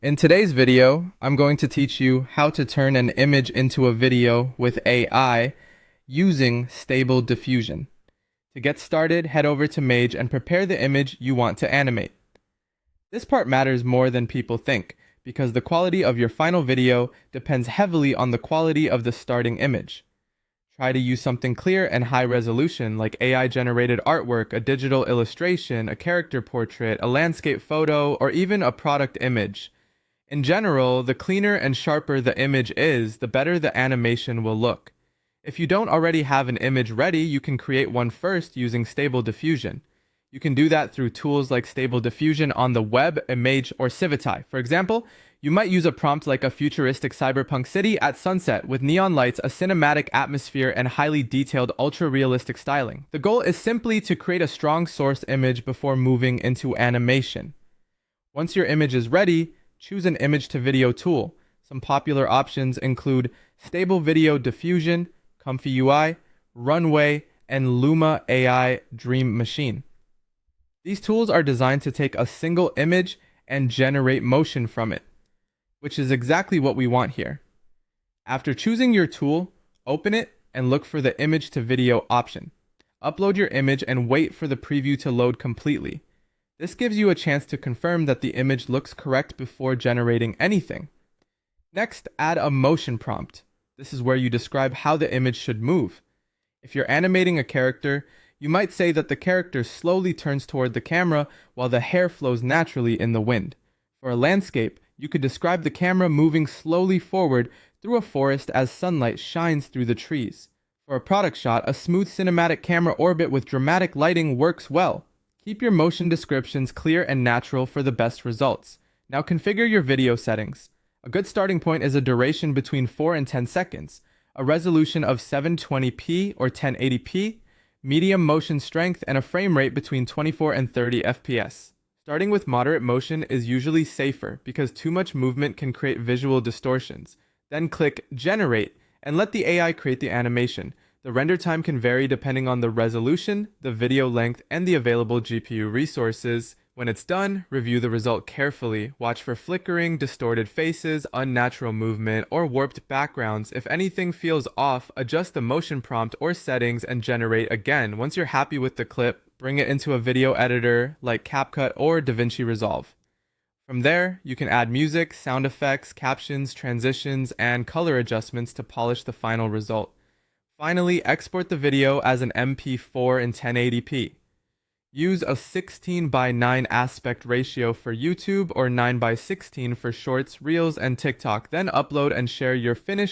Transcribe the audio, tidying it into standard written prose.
In today's video, I'm going to teach you how to turn an image into a video with AI using Stable Diffusion. To get started, head over to Mage and prepare the image you want to animate. This part matters more than people think, because the quality of your final video depends heavily on the quality of the starting image. Try to use something clear and high resolution like AI-generated artwork, a digital illustration, a character portrait, a landscape photo, or even a product image. In general, the cleaner and sharper the image is, the better the animation will look. If you don't already have an image ready, you can create one first using Stable Diffusion. You can do that through tools like Stable Diffusion on the web, Image, or Civitai. For example, you might use a prompt like a futuristic cyberpunk city at sunset with neon lights, a cinematic atmosphere, and highly detailed ultra-realistic styling. The goal is simply to create a strong source image before moving into animation. Once your image is ready, choose an image to video tool. Some popular options include Stable Video Diffusion, Comfy UI, Runway, and Luma AI Dream Machine. These tools are designed to take a single image and generate motion from it, which is exactly what we want here. After choosing your tool, open it and look for the image to video option. Upload your image and wait for the preview to load completely. This gives you a chance to confirm that the image looks correct before generating anything. Next, add a motion prompt. This is where you describe how the image should move. If you're animating a character, you might say that the character slowly turns toward the camera while the hair flows naturally in the wind. For a landscape, you could describe the camera moving slowly forward through a forest as sunlight shines through the trees. For a product shot, a smooth cinematic camera orbit with dramatic lighting works well. Keep your motion descriptions clear and natural for the best results. Now configure your video settings. A good starting point is a duration between 4 and 10 seconds, a resolution of 720p or 1080p, medium motion strength, and a frame rate between 24 and 30 FPS. Starting with moderate motion is usually safer because too much movement can create visual distortions. Then click Generate and let the AI create the animation. The render time can vary depending on the resolution, the video length, and the available GPU resources. When it's done, review the result carefully. Watch for flickering, distorted faces, unnatural movement, or warped backgrounds. If anything feels off, adjust the motion prompt or settings and generate again. Once you're happy with the clip, bring it into a video editor like CapCut or DaVinci Resolve. From there, you can add music, sound effects, captions, transitions, and color adjustments to polish the final result. Finally, export the video as an MP4 in 1080p. Use a 16:9 aspect ratio for YouTube or 9:16 for Shorts, Reels, and TikTok. Then upload and share your finished